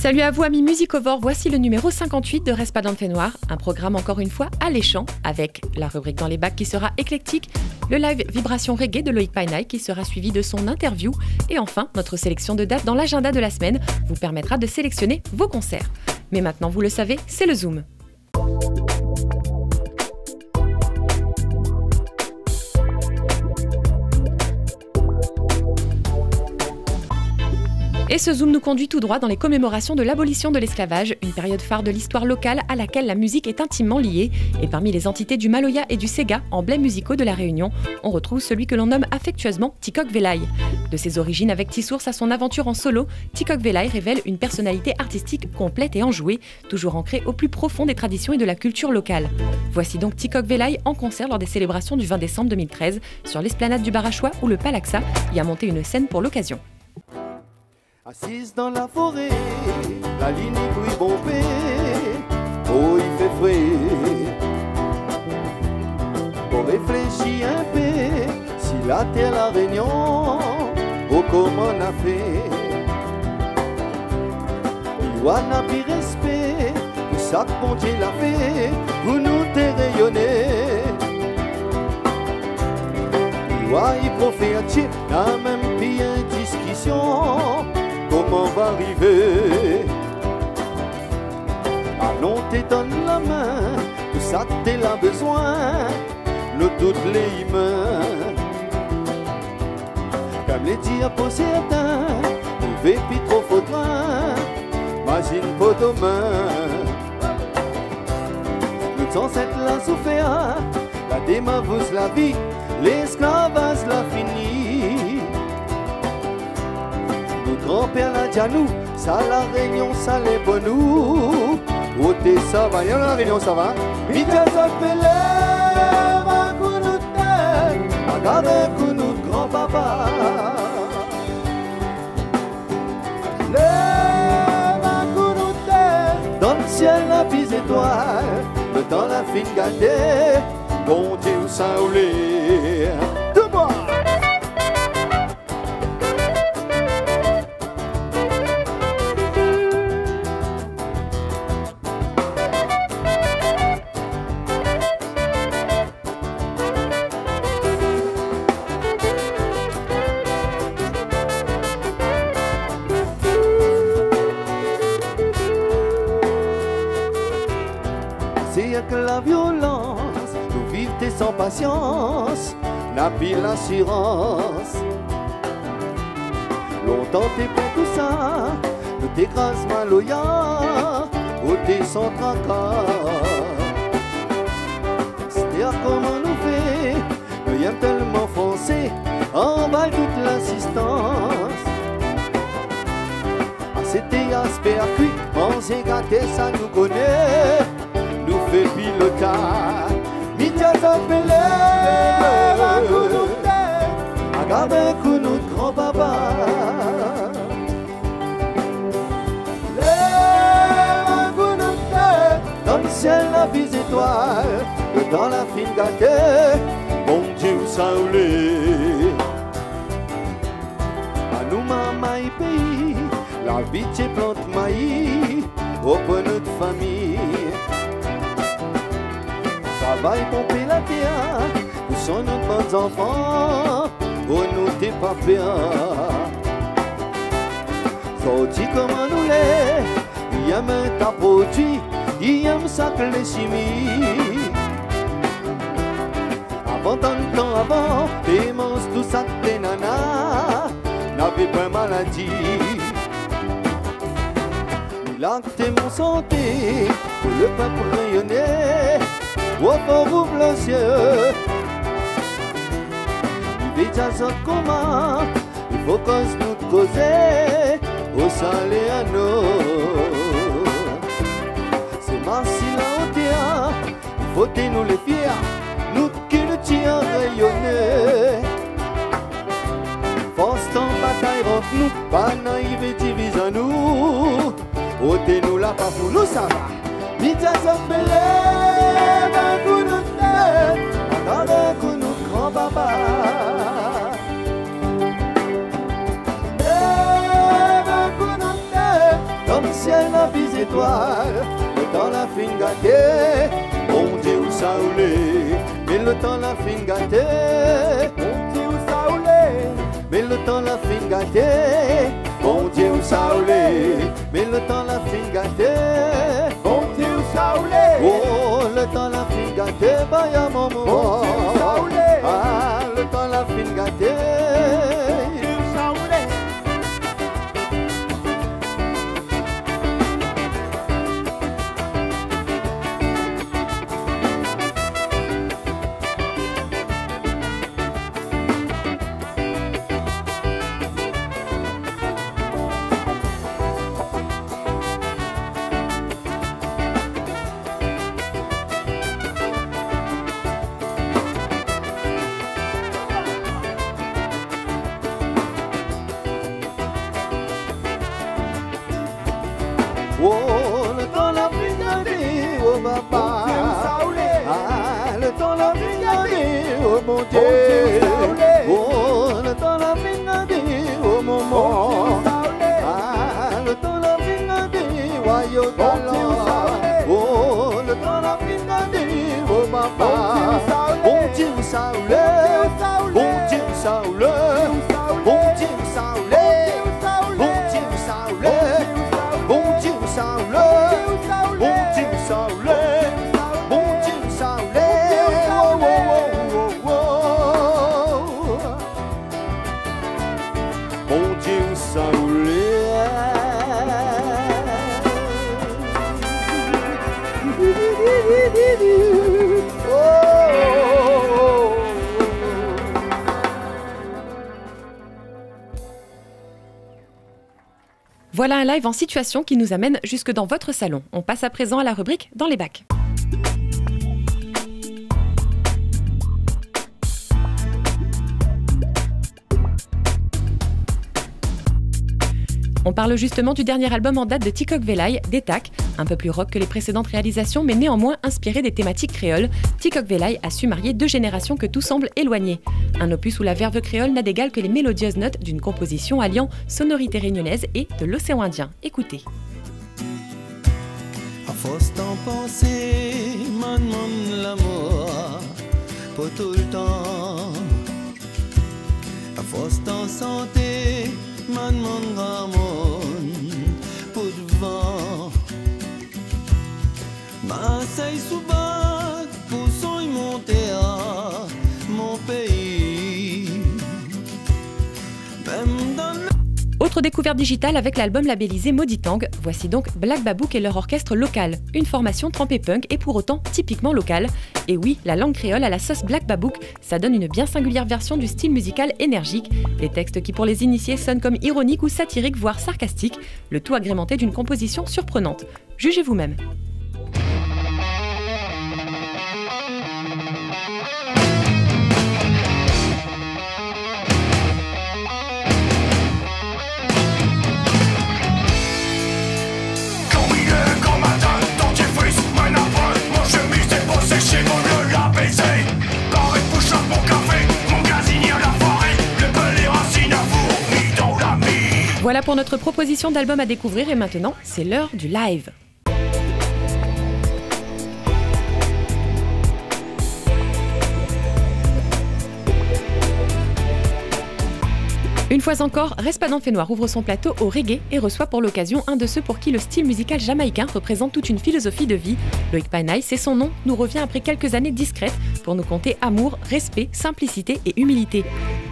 Salut à vous amis musicovores, voici le numéro 58 de Reste pas dans le fait noir, un programme encore une fois alléchant avec la rubrique dans les bacs qui sera éclectique, le live Vibration Reggae de Loïc Painaï qui sera suivi de son interview et enfin notre sélection de dates dans l'agenda de la semaine vous permettra de sélectionner vos concerts. Mais maintenant vous le savez, c'est le Zoom. Et ce Zoom nous conduit tout droit dans les commémorations de l'abolition de l'esclavage, une période phare de l'histoire locale à laquelle la musique est intimement liée. Et parmi les entités du Maloya et du Sega, emblèmes musicaux de la Réunion, on retrouve celui que l'on nomme affectueusement Tikok Velaï. De ses origines avec Tissours à son aventure en solo, Tikok Velaï révèle une personnalité artistique complète et enjouée, toujours ancrée au plus profond des traditions et de la culture locale. Voici donc Tikok Velaï en concert lors des célébrations du 20 décembre 2013 sur l'esplanade du Barachois où le Palaxa y a monté une scène pour l'occasion. Assise dans la forêt, la ligne brille bombée, oh il fait frais. On réfléchit un peu, si la terre la réunion, oh comment on a fait. Il y a un plus respect, pour ça que bon Dieu l'a fait, pour nous te rayonner. Il y a un prophète, la même bien discussion. Comment on va arriver? Allons te donne la main, tout ça que t'es là besoin, nous toutes les mains. Comme les dire pour certains, nous vais plus trop faudra, imagine pour demain. Nous ancêtres la souffert, la démavose la vie, l'esclavage la fini. Grand-père l'a dit à nous, ça la Réunion, ça les bon nous. Ôtez ça va, y'a la Réunion, ça va. Vite à s'appeler, un coup de tête, regarde un coup de grand-papa. Lève un coup de tête, dans le ciel la pise étoile, le temps la fine gâtée, bon Dieu ça oulé. De moi. Que la violence, nous vivons sans patience, n'a plus l'assurance. Longtemps t'es pour tout ça, nous t'écrase Maloya, ou t'es sans tracas. C'est-à-dire comment nous fait, nous y a tellement foncé, en bas toute l'assistance. Ah c'était aspect à cuit, on s'est gâté, ça nous connaît. Nous fait pilotage, Mitia s'appelait, un coup de tête, regarde un coup de grand-papa. Lève un coup de tête, dans le ciel la vise étoile, que dans la fine gâtée, bon Dieu ça oulé. À nous maman et pays, la vie t'es plante maïs, au point de famille. Travail pomper la terre, nous sommes nos bons enfants, oh nous t'es pas bien. Sorti comment nous l'est, il aime ta produit, il aime ça que les chimies. Avant tant de temps avant, t'es monstres tout ça que t'es nanas, n'avais pas maladie. Il a que t'es mon santé, pour le peuple rayonner. Au fond ouvre le ciel. Il vit à son comment, il faut qu'on se nous cause au salé à nous. C'est Marcy la hauteur, il faut que nous les fiers, nous qui nous tient rayonner. Force en bataille entre nous, pas naïve et divise à nous. Ôtez-nous la pas pour nous ça va. Vite à s'appeler, un coup de tête, regarde un coup de grand-papa. Lève un coup de tête, comme si la bise étoile, le temps la fin gâté, bon Dieu où ça roulé, mais le temps la fin gâté, bon Dieu où ça roulé, mais le temps la fin gâté, bon Dieu où ça roulé, mais le temps la fin gâté, bon Dieu où ça roulé, oh le temps la fin gâté, bah y'a mon moment, bon Dieu où ça roulé, ah le temps la fin gâté. Oh, le temps la fin gâté, oh papa. Ah, le temps la fin gâté, oh mon Dieu. Oh, le temps la fin gâté, oh maman. Ah, le temps la fin gâté, wayo gala. Oh, le temps la fin gâté, oh papa. Bon Dieu ça roule, bon Dieu ça roule, bon Dieu ça roule, bon Dieu ça roule. Bon Dieu ça roule, bon Dieu ça roule, bon Dieu ça roule, oh oh oh oh oh. Bon Dieu ça roule. Voilà un live en situation qui nous amène jusque dans votre salon. On passe à présent à la rubrique Dans les bacs. On parle justement du dernier album en date de Tikok Velay, Détac, un peu plus rock que les précédentes réalisations mais néanmoins inspiré des thématiques créoles. Tikok Velay a su marier deux générations que tout semble éloigné. Un opus où la verve créole n'a d'égal que les mélodieuses notes d'une composition alliant sonorité réunionnaise et de l'océan Indien. Écoutez. À force d'en penser, man l'amour pour tout le temps. À force d'en santé, man ramon pour devant. Marseille sous bac pour son monter à mon pays. Même dans le... Autre découverte digitale avec l'album labellisé Mauditang, voici donc Black Babouk et leur orchestre local, une formation trempée punk et pour autant typiquement locale. Et oui, la langue créole à la sauce Black Babouk, ça donne une bien singulière version du style musical énergique, des textes qui pour les initiés sonnent comme ironiques ou satiriques voire sarcastiques, le tout agrémenté d'une composition surprenante. Jugez vous-même. Voilà pour notre proposition d'album à découvrir et maintenant, c'est l'heure du live. Une fois encore, Respadon Fait Noir ouvre son plateau au reggae et reçoit pour l'occasion un de ceux pour qui le style musical jamaïcain représente toute une philosophie de vie. Loïc Panaï, c'est son nom, nous revient après quelques années discrètes pour nous conter amour, respect, simplicité et humilité.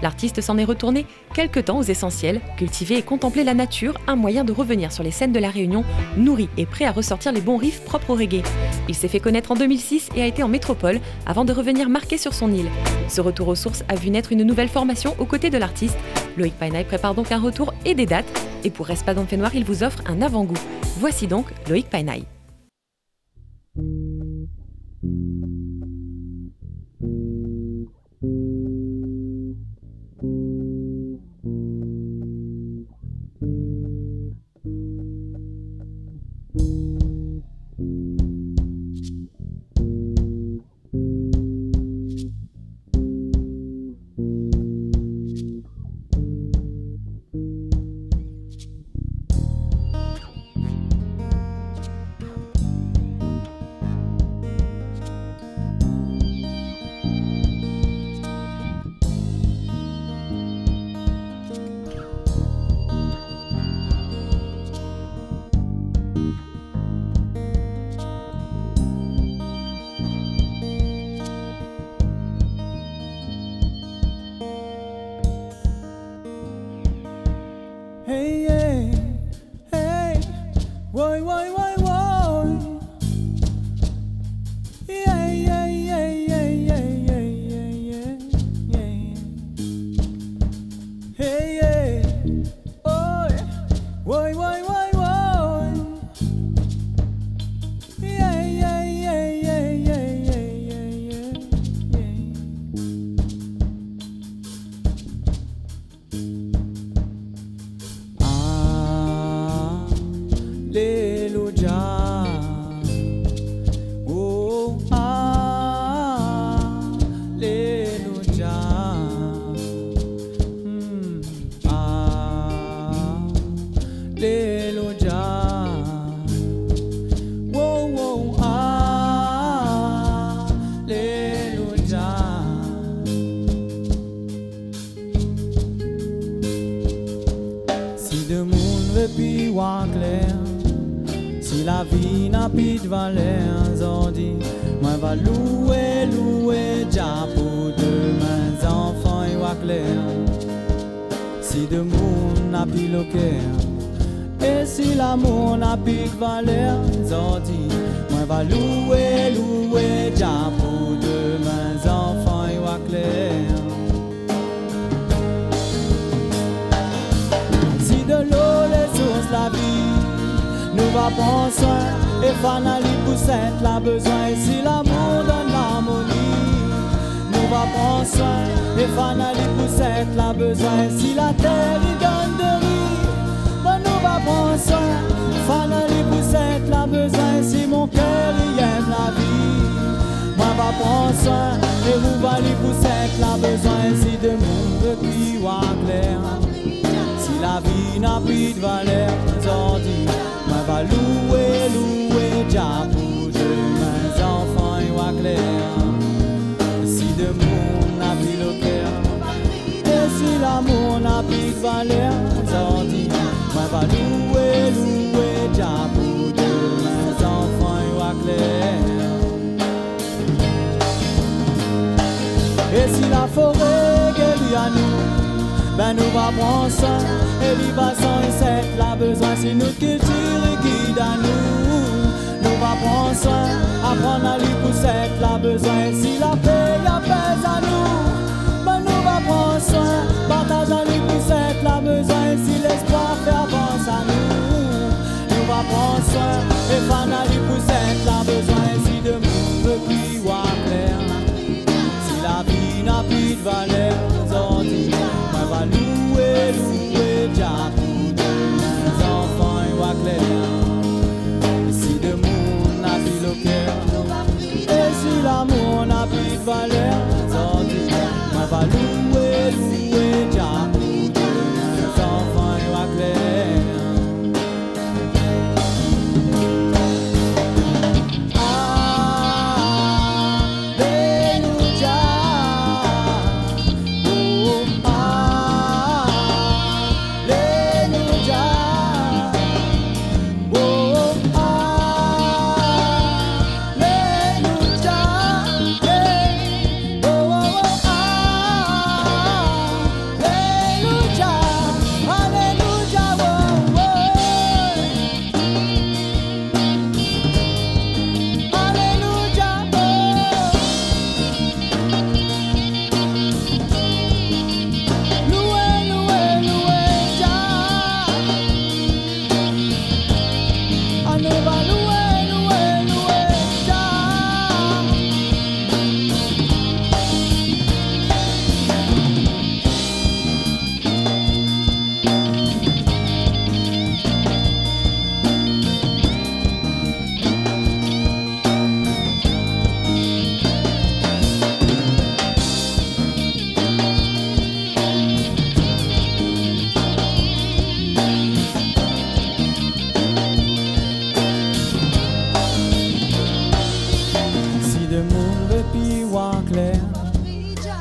L'artiste s'en est retourné quelque temps aux essentiels, cultiver et contempler la nature, un moyen de revenir sur les scènes de la Réunion, nourri et prêt à ressortir les bons riffs propres au reggae. Il s'est fait connaître en 2006 et a été en métropole avant de revenir marqué sur son île. Ce retour aux sources a vu naître une nouvelle formation aux côtés de l'artiste. Loïc Panaï prépare donc un retour et des dates, et pour Respadon Fait Noir, il vous offre un avant-goût. Voici donc Loïc Panaï. Hey, hey, hey, woy, woy, woy, woy. Yeah, yeah, yeah, yeah, yeah, yeah, yeah, yeah. Hey, hey, oh, woy, woy, woy, woy. Yeah, yeah, yeah, yeah, yeah, yeah, yeah, yeah. Alleluia. Oh, alleluia. Alleluia. Oh, oh, alleluia. Si le monde veut plus voir clair, si la vie n'a plus de valeur, aujourd'hui, moi va louer, louer, Jah pour demain, enfants et voix clair. Si le monde n'a plus le cœur, et si l'amour n'a plus de valeur, aujourd'hui, moi va louer, louer, Jah pour demain, enfants et voix clair. Si de l'eau les sources la vie, nous va prendre soin et fanali pour cette la besoin. Si l'amour donne l'harmonie, nous va prendre soin et fanali pour cette la besoin. Si la terre y donne de riz, ben nous va prendre soin, fanali pour cette la besoin. Si mon cœur y aime la vie, moi va prendre soin et vous va lui pour cette la besoin. Si de monde veut plus voir clair, si la vie n'a plus de valeur, aujourd'hui, moi va louer, louer, Jah pour demain, enfants et voix clair. Si de monde n'a plus le cœur, et si l'amour n'a plus de valeur, aujourd'hui, moi va louer, louer, Jah pour demain, enfants et voix clair. Et si la forêt guérit à nous, ben nous va prendre soin, et l'ivation et cette la besoin. Si notre culture guide à nous, nous va prendre soin, apprendre à lui pour cette la besoin. Si la paix apaise à nous, ben nous va prendre soin, partage à lui pour cette la besoin. Si l'espoir fait avance à nous va prendre soin, et fan à lui pour cette la besoin. Si de monde veut plus voir clair, si la vie n'a plus de valeur, aujourd'hui, va louer, louer, Jah pour demain, enfants et voix clair. Si de monde n'a plus le cœur, et si l'amour n'a plus de valeur, aujourd'hui, moi va louer, louer, Jah pour demain, enfants et voix clair.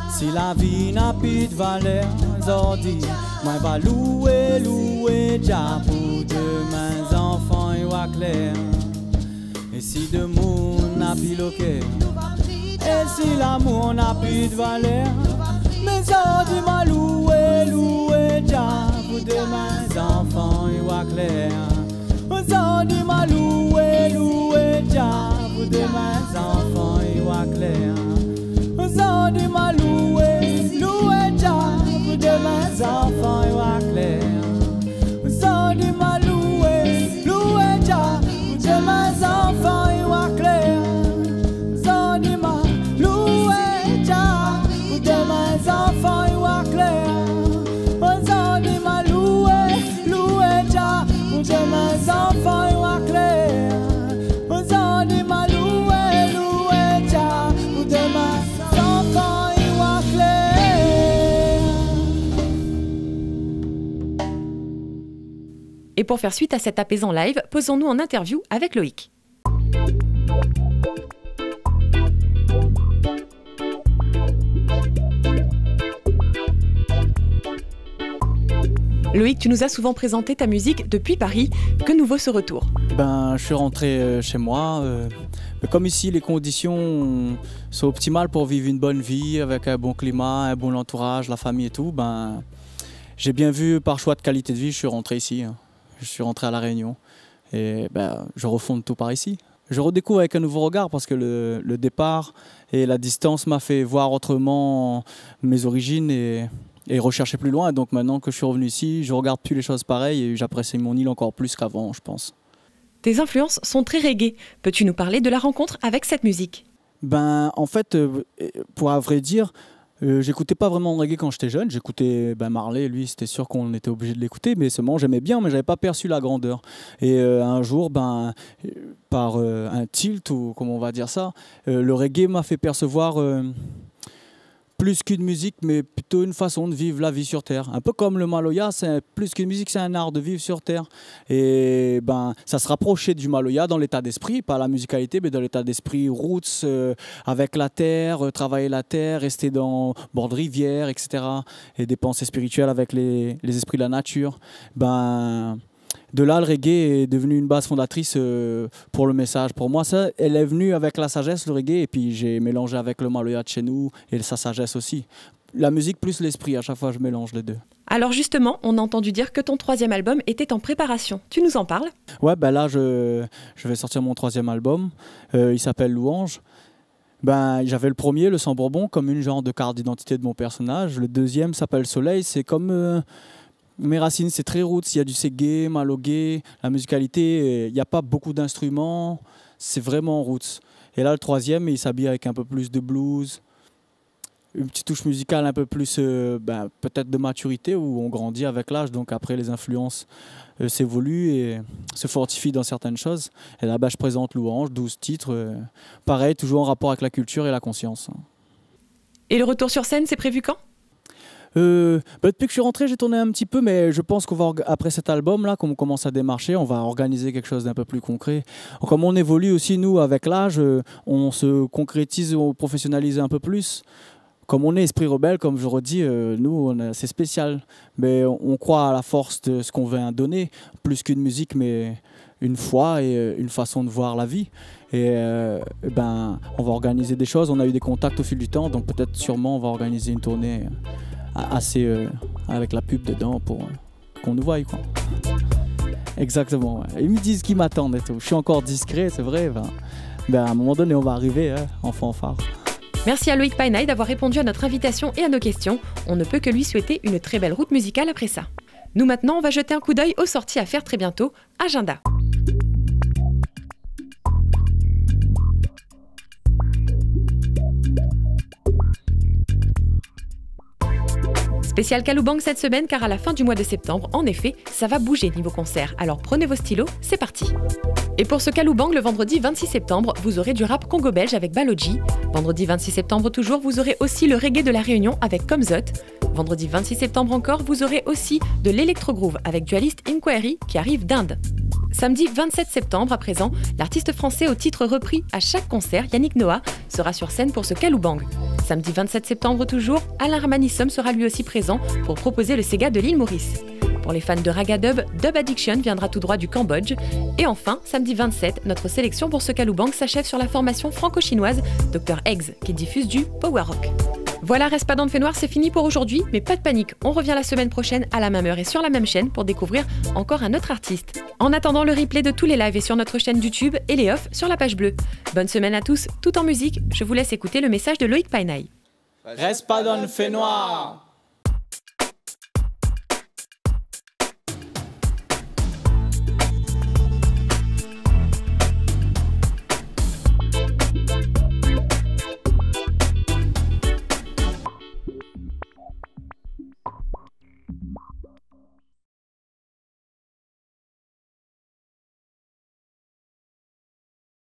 Si la vie n'a plus de valeur, aujourd'hui, moi va louer, louer, Jah pour demain, enfants et voix clair. Et si de monde n'a plus le cœur, et si l'amour n'a plus de valeur, mais aujourd'hui, moi louer, louer, Jah pour demain, enfants. Et pour faire suite à cet apaisant live, posons-nous en interview avec Loïc. Loïc, tu nous as souvent présenté ta musique depuis Paris. Que nous vaut ce retour? Je suis rentré chez moi. Comme ici, les conditions sont optimales pour vivre une bonne vie, avec un bon climat, un bon entourage, la famille et tout. J'ai bien vu, par choix de qualité de vie, je suis rentré ici. Je suis rentré à La Réunion et je refonde tout par ici. Je redécouvre avec un nouveau regard parce que le départ et la distance m'a fait voir autrement mes origines et rechercher plus loin. Donc maintenant que je suis revenu ici, je regarde plus les choses pareilles et j'apprécie mon île encore plus qu'avant, je pense. Tes influences sont très reggae. Peux-tu nous parler de la rencontre avec cette musique? En fait, pour à vrai dire, j'écoutais pas vraiment de reggae quand j'étais jeune. J'écoutais Marley, lui, c'était sûr qu'on était obligé de l'écouter, mais seulement j'aimais bien, mais j'avais pas perçu la grandeur. Et un jour, par un tilt, ou comment on va dire ça, le reggae m'a fait percevoir plus qu'une musique, mais plutôt une façon de vivre la vie sur Terre. Un peu comme le Maloya, c'est plus qu'une musique, c'est un art de vivre sur Terre. Et ça se rapprochait du Maloya dans l'état d'esprit, pas la musicalité, mais dans l'état d'esprit roots, avec la terre, travailler la terre, rester dans bord de rivière, etc. Et des pensées spirituelles avec les esprits de la nature. De là, le reggae est devenu une base fondatrice pour le message. Pour moi, ça, elle est venue avec la sagesse, le reggae, et puis j'ai mélangé avec le Maloya de chez nous et sa sagesse aussi. La musique plus l'esprit, à chaque fois, je mélange les deux. Alors justement, on a entendu dire que ton 3e album était en préparation. Tu nous en parles? Ouais, là, je vais sortir mon 3e album. Il s'appelle Louange. J'avais le premier, le Sans Bourbon, comme une genre de carte d'identité de mon personnage. Le 2e s'appelle Soleil, c'est comme... mes racines, c'est très roots, il y a du reggae, malogué, la musicalité, il n'y a pas beaucoup d'instruments, c'est vraiment roots. Et là, le 3e, il s'habille avec un peu plus de blues, une petite touche musicale un peu plus peut-être de maturité, où on grandit avec l'âge, donc après les influences s'évoluent et se fortifient dans certaines choses. Et là, je présente Louange, 12 titres, pareil, toujours en rapport avec la culture et la conscience. Et le retour sur scène, c'est prévu quand? Depuis que je suis rentré, j'ai tourné un petit peu, mais je pense qu'on va, après cet album-là, comme on commence à démarcher, on va organiser quelque chose d'un peu plus concret. Comme on évolue aussi, nous, avec l'âge, on se concrétise, on professionnalise un peu plus. Comme on est esprit rebelle, comme je redis, nous, c'est spécial. Mais on croit à la force de ce qu'on vient donner, plus qu'une musique, mais une foi et une façon de voir la vie. Et on va organiser des choses. On a eu des contacts au fil du temps, donc peut-être sûrement on va organiser une tournée assez avec la pub dedans pour qu'on nous voie, quoi. Exactement, ouais. Ils me disent qu'ils m'attendent et tout. Je suis encore discret, c'est vrai. À un moment donné, on va arriver en fanfare. Merci à Loïc Painaille d'avoir répondu à notre invitation et à nos questions. On ne peut que lui souhaiter une très belle route musicale après ça. Nous maintenant, on va jeter un coup d'œil aux sorties à faire très bientôt. Agenda. Spécial Kaloubang cette semaine car à la fin du mois de septembre, en effet, ça va bouger niveau concert. Alors prenez vos stylos, c'est parti. Et pour ce Kaloubang, le vendredi 26 septembre, vous aurez du rap congo-belge avec Baloji. Vendredi 26 septembre toujours, vous aurez aussi le reggae de la Réunion avec Comzot. Vendredi 26 septembre encore, vous aurez aussi de l'électro-groove avec Dualist Inquiry qui arrive d'Inde. Samedi 27 septembre, à présent, l'artiste français au titre repris à chaque concert, Yannick Noah, sera sur scène pour ce Kaloubang. Samedi 27 septembre toujours, Alain Ramanissom sera lui aussi présent pour proposer le Sega de l'île Maurice. Pour les fans de Raga Dub, Dub Addiction viendra tout droit du Cambodge. Et enfin, samedi 27, notre sélection pour ce Kaloubang s'achève sur la formation franco-chinoise Dr Eggs, qui diffuse du Power Rock. Voilà, Reste pas dans le fait noir, c'est fini pour aujourd'hui, mais pas de panique, on revient la semaine prochaine à la même heure et sur la même chaîne pour découvrir encore un autre artiste. En attendant, le replay de tous les lives est sur notre chaîne YouTube et les offs sur la page bleue. Bonne semaine à tous, tout en musique, je vous laisse écouter le message de Loïc Painaille. Reste pas dans le fait noir.